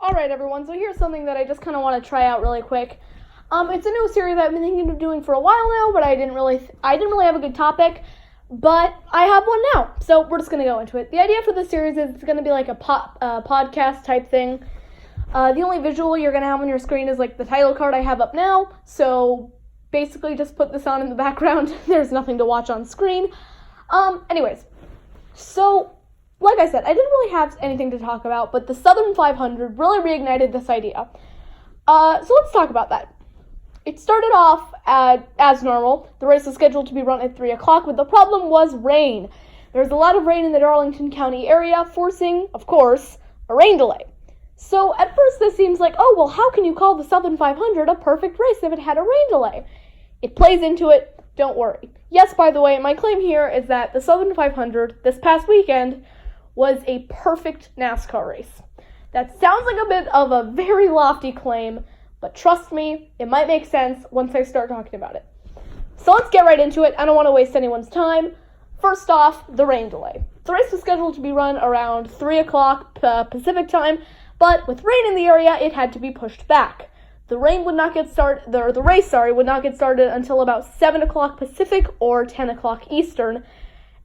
Alright everyone, so here's something that I just kind of want to try out really quick. It's a new series I've been thinking of doing for a while now, but I didn't really have a good topic, but I have one now, so we're just going to go into it. The idea for this series is it's going to be like a podcast type thing. The only visual you're going to have on your screen is like the title card I have up now, so basically just put this on in the background. There's nothing to watch on screen. Anyways, so like I said, I didn't really have anything to talk about, but the Southern 500 really reignited this idea. So let's talk about that. It started off as normal. The race was scheduled to be run at 3 o'clock, but the problem was rain. There was a lot of rain in the Darlington County area, forcing, of course, a rain delay. So at first this seems like, oh, well, how can you call the Southern 500 a perfect race if it had a rain delay? It plays into it, don't worry. Yes, by the way, my claim here is that the Southern 500 this past weekend was a perfect NASCAR race. That sounds like a bit of a very lofty claim, but trust me, it might make sense once I start talking about it. So let's get right into it. I don't want to waste anyone's time. First off, the rain delay. The race was scheduled to be run around 3 o'clock Pacific time, but with rain in the area, it had to be pushed back. The race would not get started until about 7 o'clock Pacific or 10 o'clock Eastern.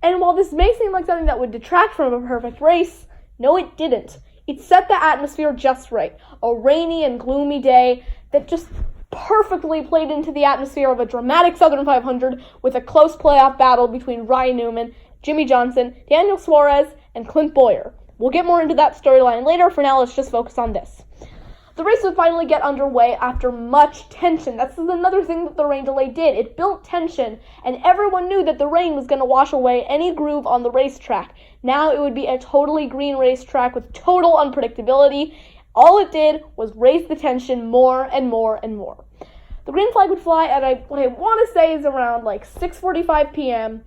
And while this may seem like something that would detract from a perfect race, no, it didn't. It set the atmosphere just right. A rainy and gloomy day that just perfectly played into the atmosphere of a dramatic Southern 500 with a close playoff battle between Ryan Newman, Jimmie Johnson, Daniel Suarez, and Clint Bowyer. We'll get more into that storyline later. For now, let's just focus on this. The race would finally get underway after much tension. That's another thing that the rain delay did. It built tension, and everyone knew that the rain was going to wash away any groove on the racetrack. Now it would be a totally green racetrack with total unpredictability. All it did was raise the tension more and more and more. The green flag would fly at what I want to say is around like 6:45 p.m.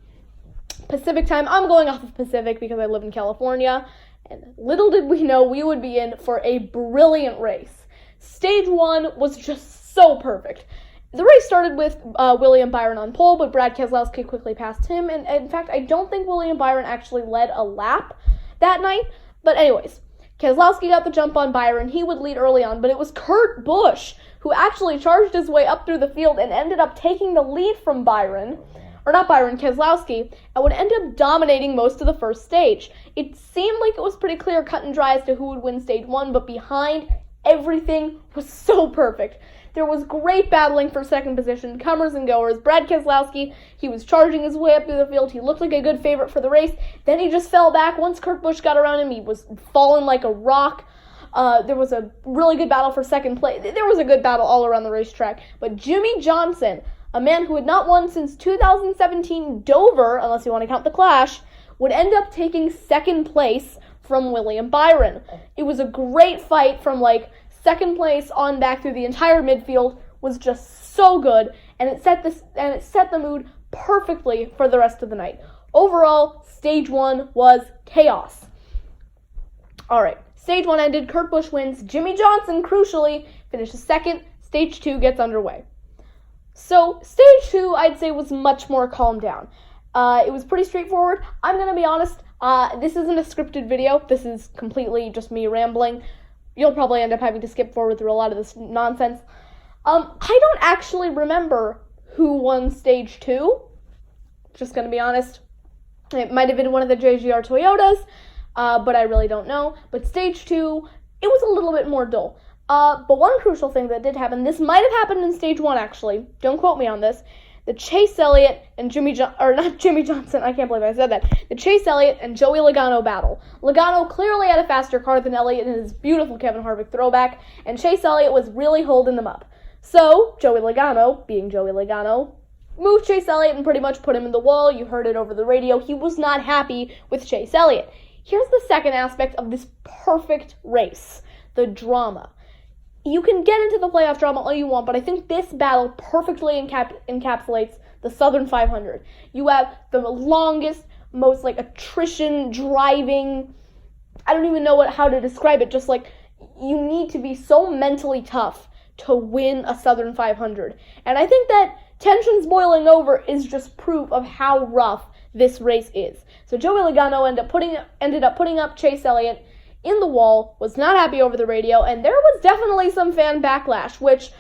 Pacific time. I'm going off of Pacific because I live in California. And little did we know we would be in for a brilliant race. Stage 1 was just so perfect. The race started with William Byron on pole, but Brad Keselowski quickly passed him. And in fact, I don't think William Byron actually led a lap that night. But anyways, Keselowski got the jump on Byron. He would lead early on, but it was Kurt Busch who actually charged his way up through the field and ended up taking the lead from Keselowski, and would end up dominating most of the first stage. It seemed like it was pretty clear cut and dry as to who would win stage 1, but behind, everything was so perfect. There was great battling for second position, comers and goers. Brad Keselowski, he was charging his way up through the field. He looked like a good favorite for the race. Then he just fell back. Once Kurt Busch got around him, he was falling like a rock. There was a really good battle for second place. There was a good battle all around the racetrack. But Jimmie Johnson, a man who had not won since 2017 Dover, unless you want to count the Clash, would end up taking second place from William Byron. It was a great fight from like second place on back through the entire midfield. Was just so good, and it set the mood perfectly for the rest of the night. Overall, stage 1 was chaos. Alright, stage 1 ended, Kurt Busch wins, Jimmie Johnson, crucially, finishes second, stage 2 gets underway. So, stage 2, I'd say, was much more calmed down. It was pretty straightforward. I'm going to be honest, this isn't a scripted video. This is completely just me rambling. You'll probably end up having to skip forward through a lot of this nonsense. I don't actually remember who won stage 2. Just going to be honest. It might have been one of the JGR Toyotas, but I really don't know. But stage 2, it was a little bit more dull. But one crucial thing that did happen, this might have happened in stage 1 actually, don't quote me on this, the Chase Elliott and Jimmie Johnson, I can't believe I said that, the Chase Elliott and Joey Logano battle. Logano clearly had a faster car than Elliott in his beautiful Kevin Harvick throwback, and Chase Elliott was really holding them up. So, Joey Logano, being Joey Logano, moved Chase Elliott and pretty much put him in the wall. You heard it over the radio. He was not happy with Chase Elliott. Here's the second aspect of this perfect race, the drama. You can get into the playoff drama all you want, but I think this battle perfectly encapsulates the Southern 500. You have the longest, most like attrition driving, I don't even know how to describe it, just like you need to be so mentally tough to win a Southern 500. And I think that tensions boiling over is just proof of how rough this race is. So Joey Logano ended up putting up Chase Elliott in the wall, was not happy over the radio, and there was definitely some fan backlash, which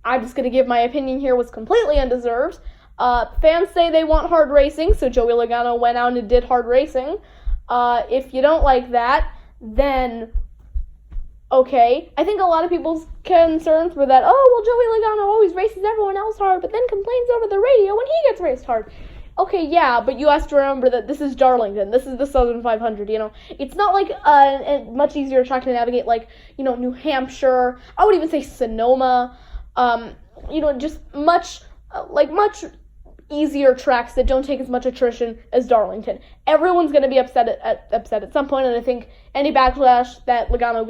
I'm just going to give my opinion here was completely undeserved. Fans say they want hard racing, so Joey Logano went out and did hard racing. If you don't like that, then okay. I think a lot of people's concerns were that, oh, well, Joey Logano always races everyone else hard, but then complains over the radio when he gets raced hard. Okay, yeah, but you have to remember that this is Darlington. This is the Southern 500, It's not like a much easier track to navigate like, New Hampshire. I would even say Sonoma. Just much easier tracks that don't take as much attrition as Darlington. Everyone's going to be upset at some point, and I think any backlash that Logano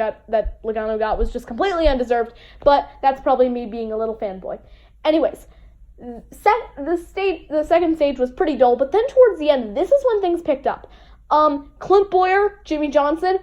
got was just completely undeserved, but that's probably me being a little fanboy. Anyways, the second stage was pretty dull, but then towards the end, this is when things picked up. Clint Bowyer, Jimmy Johnson,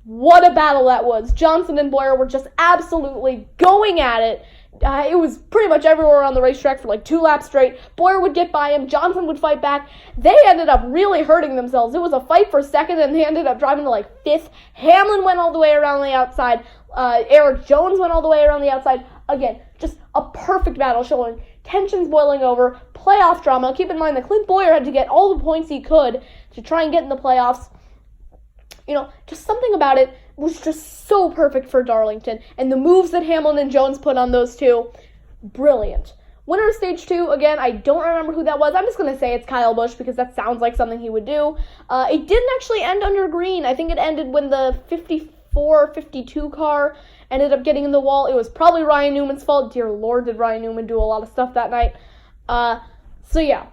what a battle that was. Johnson and Bowyer were just absolutely going at it. It was pretty much everywhere on the racetrack for like 2 laps straight. Bowyer would get by him. Johnson would fight back. They ended up really hurting themselves. It was a fight for second, and they ended up driving to like 5th. Hamlin went all the way around the outside. Erik Jones went all the way around the outside. Again, just a perfect battle showing tensions boiling over, playoff drama. Keep in mind that Clint Bowyer had to get all the points he could to try and get in the playoffs. Just something about it was just so perfect for Darlington. And the moves that Hamlin and Jones put on those two, brilliant. Winner of Stage 2, again, I don't remember who that was. I'm just going to say it's Kyle Busch because that sounds like something he would do. It didn't actually end under green. I think it ended when the 54-52 car ended up getting in the wall. It was probably Ryan Newman's fault. Dear Lord, did Ryan Newman do a lot of stuff that night. So yeah,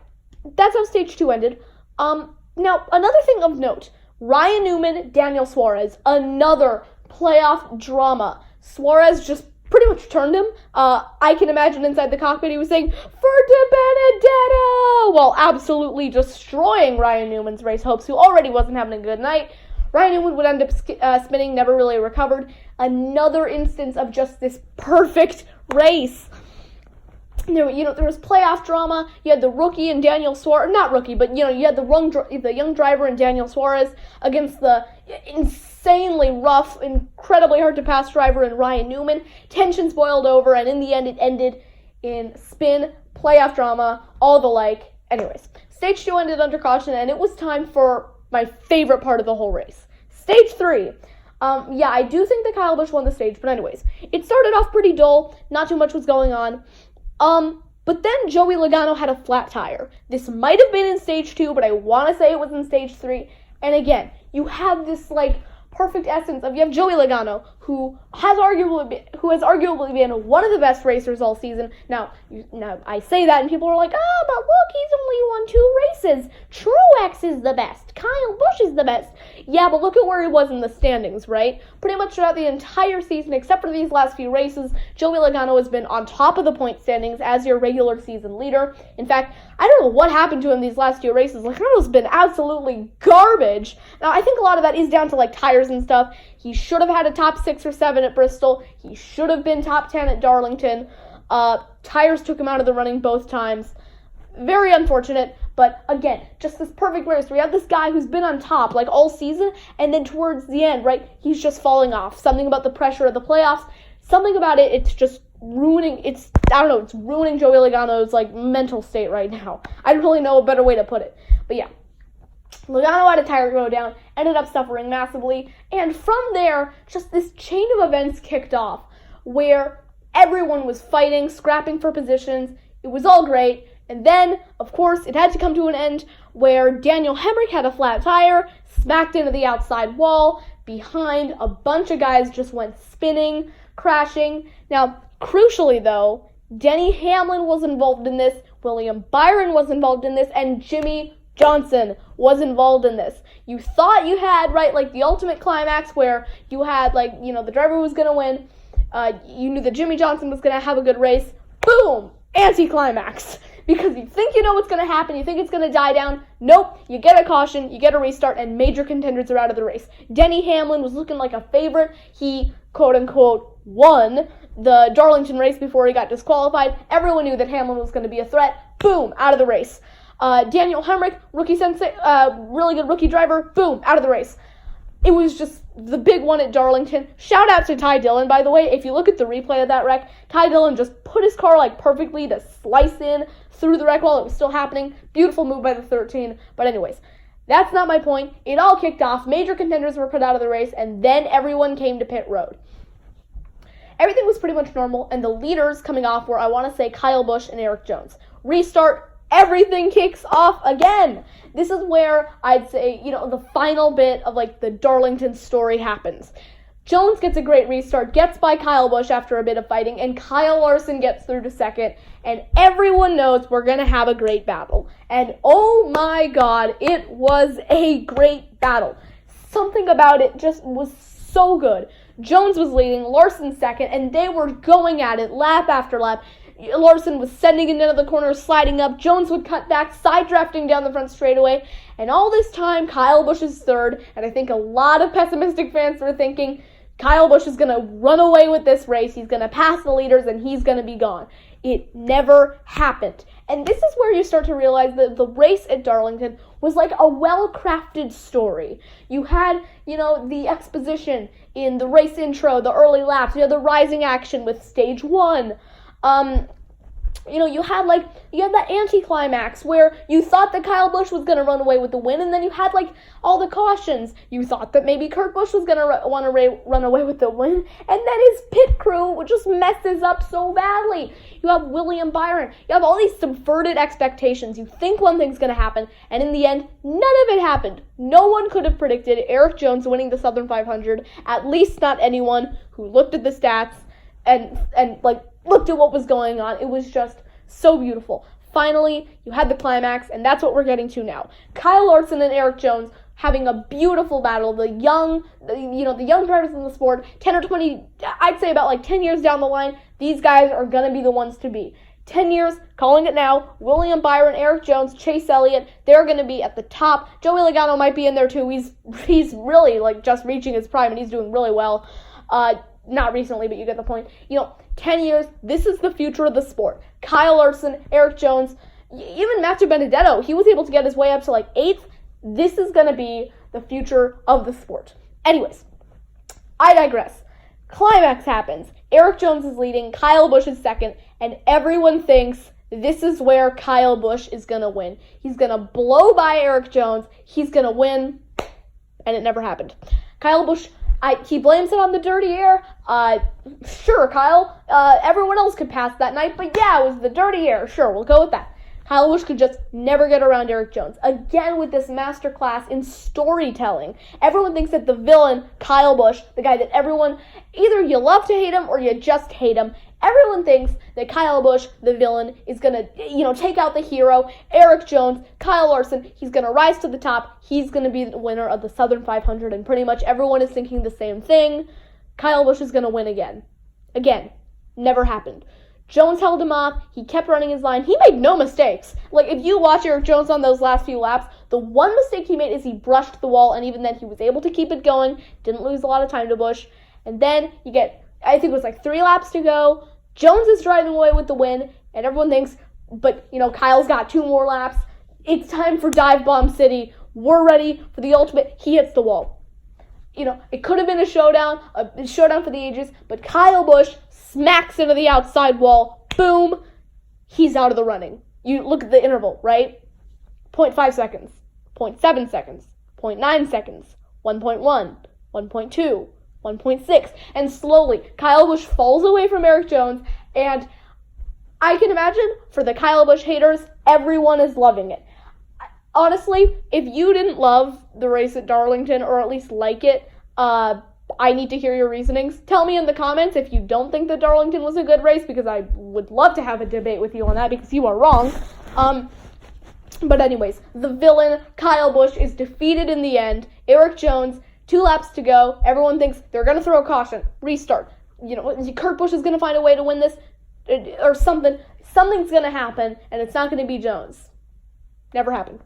that's how Stage 2 ended. Now, another thing of note, Ryan Newman, Daniel Suarez, another playoff drama. Suarez just pretty much turned him. I can imagine inside the cockpit he was saying, "For De Benedetto!" while absolutely destroying Ryan Newman's race hopes, who already wasn't having a good night. Ryan Newman would end up spinning, never really recovered. Another instance of just this perfect race. There was playoff drama. You had the rookie and Daniel Suarez, not rookie, but you had the young driver and Daniel Suarez against the insanely rough, incredibly hard to pass driver and Ryan Newman. Tensions boiled over, and in the end, it ended in spin, playoff drama, all the like. Anyways, Stage 2 ended under caution, and it was time for my favorite part of the whole race, Stage 3. I do think that Kyle Busch won the stage, but anyways, it started off pretty dull. Not too much was going on. But then Joey Logano had a flat tire. This might have been in Stage 2, but I want to say it was in Stage 3. And again, you have this, perfect essence of, you have Joey Logano, who has arguably been one of the best racers all season. Now I say that, and people are like, but look, he's only won 2 races. Truex is the best. Kyle Busch is the best. Yeah, but look at where he was in the standings, right? Pretty much throughout the entire season, except for these last few races, Joey Logano has been on top of the point standings as your regular season leader. In fact, I don't know what happened to him these last few races. Logano's been absolutely garbage. Now, I think a lot of that is down to, tires and stuff. He should have had a top 6 or 7 at Bristol. He should have been top 10 at Darlington. Tires took him out of the running both times. Very unfortunate, but again, just this perfect race where you have this guy who's been on top all season, and then towards the end, right, he's just falling off. Something about the pressure of the playoffs, something about it, it's just ruining, it's ruining Joey Logano's mental state right now. I don't really know a better way to put it, but yeah. Logano had a tire go down, ended up suffering massively, and from there, just this chain of events kicked off, where everyone was fighting, scrapping for positions. It was all great. And then, of course, it had to come to an end where Daniel Hemric had a flat tire, smacked into the outside wall, behind a bunch of guys just went spinning, crashing. Now, crucially though, Denny Hamlin was involved in this, William Byron was involved in this, and Jimmy Johnson was involved in this. You thought you had, the ultimate climax where you had, the driver was going to win. You knew that Jimmy Johnson was going to have a good race. Boom! Anticlimax. Because you think you know what's going to happen, you think it's going to die down. Nope, you get a caution, you get a restart, and major contenders are out of the race. Denny Hamlin was looking like a favorite. He, quote-unquote, won the Darlington race before he got disqualified. Everyone knew that Hamlin was going to be a threat. Boom, out of the race. Daniel Hemric, really good rookie driver. Boom, out of the race. It was just the big one at Darlington. Shout out to Ty Dillon, by the way. If you look at the replay of that wreck, Ty Dillon just put his car like perfectly to slice in through the wreck while it was still happening. Beautiful move by the 13. But anyways, that's not my point. It all kicked off. Major contenders were put out of the race, and then everyone came to pit road. Everything was pretty much normal, and the leaders coming off were, I want to say, Kyle Busch and Erik Jones. Restart. Everything kicks off again. This is where I'd say, the final bit of like the Darlington story happens. Jones gets a great restart, gets by Kyle Busch after a bit of fighting, and Kyle Larson gets through to second, and everyone knows we're going to have a great battle. And oh my God, it was a great battle. Something about it just was so good. Jones was leading, Larson second, and they were going at it lap after lap. Larson was sending it into the corner, sliding up. Jones would cut back, side drafting down the front straightaway. And all this time, Kyle Busch is third. And I think a lot of pessimistic fans were thinking, Kyle Busch is going to run away with this race. He's going to pass the leaders, and he's going to be gone. It never happened. And this is where you start to realize that the race at Darlington was like a well-crafted story. You had, the exposition in the race intro, the early laps. You had the rising action with stage 1. You had that anti-climax where you thought that Kyle Busch was going to run away with the win, and then you had all the cautions. You thought that maybe Kurt Busch was going to want to run away with the win, and then his pit crew just messes up so badly. You have William Byron. You have all these subverted expectations. You think one thing's going to happen, and in the end, none of it happened. No one could have predicted Erik Jones winning the Southern 500, at least not anyone who looked at the stats and looked at what was going on. It was just so beautiful. Finally, you had the climax, and that's what we're getting to now. Kyle Larson and Erik Jones having a beautiful battle. The young drivers in the sport, 10 or 20, I'd say about 10 years down the line, these guys are going to be the ones to be. 10 years, calling it now, William Byron, Erik Jones, Chase Elliott, they're going to be at the top. Joey Logano might be in there too. He's really just reaching his prime, and he's doing really well. Not recently, but you get the point. 10 years, this is the future of the sport. Kyle Larson, Erik Jones, even Matthew Benedetto, he was able to get his way up to 8th. This is going to be the future of the sport. Anyways, I digress. Climax happens. Erik Jones is leading, Kyle Busch is second, and everyone thinks this is where Kyle Busch is going to win. He's going to blow by Erik Jones, he's going to win, and it never happened. Kyle Busch, he blames it on the dirty air. Sure, Kyle. Everyone else could pass that night, but yeah, it was the dirty air. Sure, we'll go with that. Kyle Busch could just never get around Erik Jones. Again, with this masterclass in storytelling. Everyone thinks that the villain, Kyle Busch, the guy that everyone, either you love to hate him or you just hate him, everyone thinks that Kyle Busch, the villain, is going to, take out the hero. Erik Jones, Kyle Larson, he's going to rise to the top. He's going to be the winner of the Southern 500, and pretty much everyone is thinking the same thing. Kyle Busch is going to win again. Again. Never happened. Jones held him off. He kept running his line. He made no mistakes. If you watch Erik Jones on those last few laps, the one mistake he made is he brushed the wall, and even then he was able to keep it going. Didn't lose a lot of time to Busch. And then you get, I think it was 3 laps to go. Jones is driving away with the win, and everyone thinks, but, Kyle's got 2 more laps. It's time for Dive Bomb City. We're ready for the ultimate. He hits the wall. It could have been a showdown for the ages, but Kyle Busch smacks into the outside wall. Boom. He's out of the running. You look at the interval, right? 0.5 seconds, 0.7 seconds, 0.9 seconds, 1.1, 1.2, 1.6, and slowly Kyle Busch falls away from Erik Jones, and I can imagine for the Kyle Busch haters, everyone is loving it. Honestly, if you didn't love the race at Darlington, or at least like it, I need to hear your reasonings. Tell me in the comments if you don't think that Darlington was a good race, because I would love to have a debate with you on that, because you are wrong. But anyways, the villain, Kyle Busch, is defeated in the end. Erik Jones, 2 laps to go. Everyone thinks they're going to throw a caution. Restart. Kurt Busch is going to find a way to win this, or something. Something's going to happen, and it's not going to be Jones. Never happened.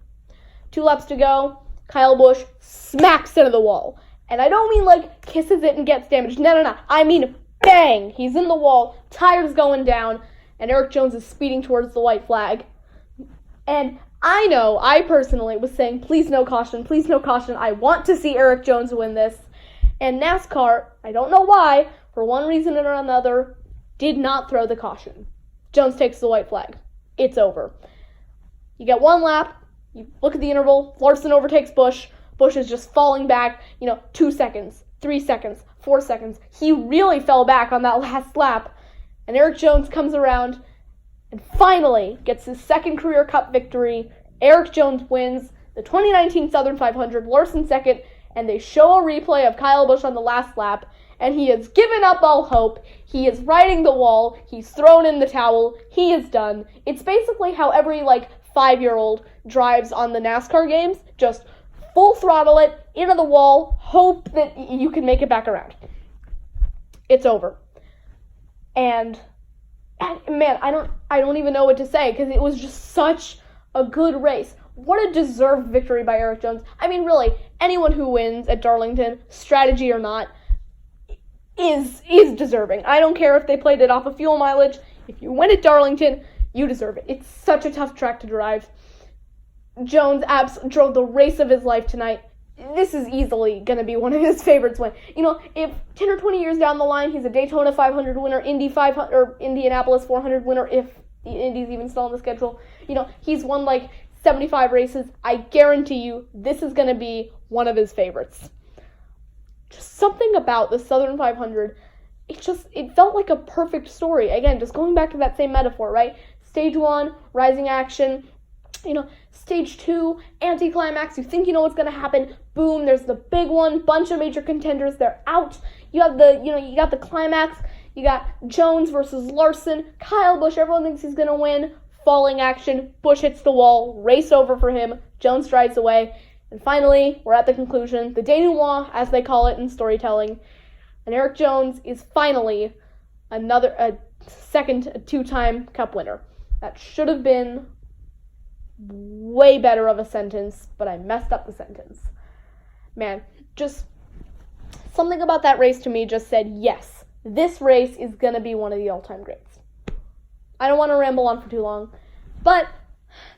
2 laps to go. Kyle Busch smacks into the wall. And I don't mean kisses it and gets damaged. No. I mean bang. He's in the wall. Tires going down. And Erik Jones is speeding towards the white flag. And I know, I personally was saying, please no caution, please no caution. I want to see Erik Jones win this. And NASCAR, I don't know why, for one reason or another, did not throw the caution. Jones takes the white flag. It's over. You get one lap, you look at the interval, Larson overtakes Busch. Busch is just falling back, 2 seconds, 3 seconds, 4 seconds. He really fell back on that last lap. And Erik Jones comes around and finally gets his second career Cup victory. Erik Jones wins the 2019 Southern 500, Larson second, and they show a replay of Kyle Busch on the last lap, and he has given up all hope. He is riding the wall. He's thrown in the towel. He is done. It's basically how every, 5-year-old drives on the NASCAR games. Just full throttle it, into the wall, hope that you can make it back around. It's over. And man, I don't even know what to say, because it was just such a good race. What a deserved victory by Erik Jones. I mean, really, anyone who wins at Darlington, strategy or not, is deserving. I don't care if they played it off of fuel mileage. If you win at Darlington, you deserve it. It's such a tough track to drive. Jones drove the race of his life tonight. This is easily going to be one of his favorites win. If 10 or 20 years down the line, he's a Daytona 500 winner, Indy 500, or Indianapolis 400 winner, if the Indy's even still on the schedule. He's won 75 races. I guarantee you this is going to be one of his favorites. Just something about the Southern 500, it felt like a perfect story. Again, just going back to that same metaphor, right? Stage 1, rising action. Stage 2, anti-climax, you think you know what's going to happen, boom, there's the big one, bunch of major contenders, they're out, you have you got the climax, you got Jones versus Larson, Kyle Busch, everyone thinks he's going to win, falling action, Busch hits the wall, race over for him, Jones drives away, and finally, we're at the conclusion, the denouement, as they call it in storytelling, and Erik Jones is finally a two-time Cup winner. That should have been way better of a sentence, but I messed up the sentence. Man, just something about that race to me just said, yes, this race is going to be one of the all-time greats. I don't want to ramble on for too long, but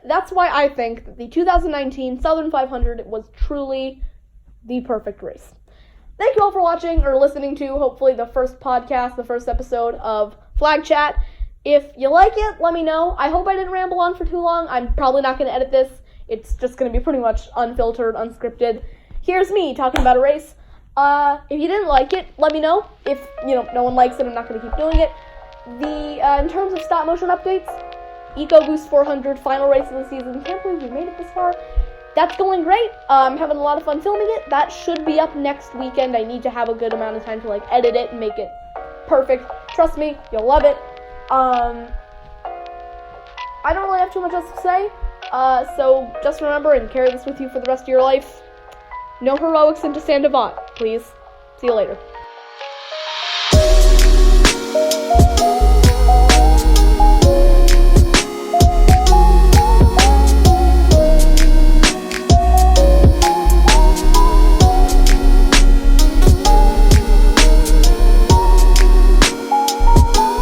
that's why I think that the 2019 Southern 500 was truly the perfect race. Thank you all for watching or listening to, hopefully, the first episode of Flagchat. If you like it, let me know. I hope I didn't ramble on for too long. I'm probably not going to edit this. It's just going to be pretty much unfiltered, unscripted. Here's me talking about a race. If you didn't like it, let me know. If, no one likes it, I'm not going to keep doing it. In terms of stop motion updates, EcoBoost 400, final race of the season. Can't believe we made it this far. That's going great. I'm having a lot of fun filming it. That should be up next weekend. I need to have a good amount of time to, edit it and make it perfect. Trust me, you'll love it. I don't really have too much else to say, so just remember and carry this with you for the rest of your life. No heroics into Stand Avant, please. See you later.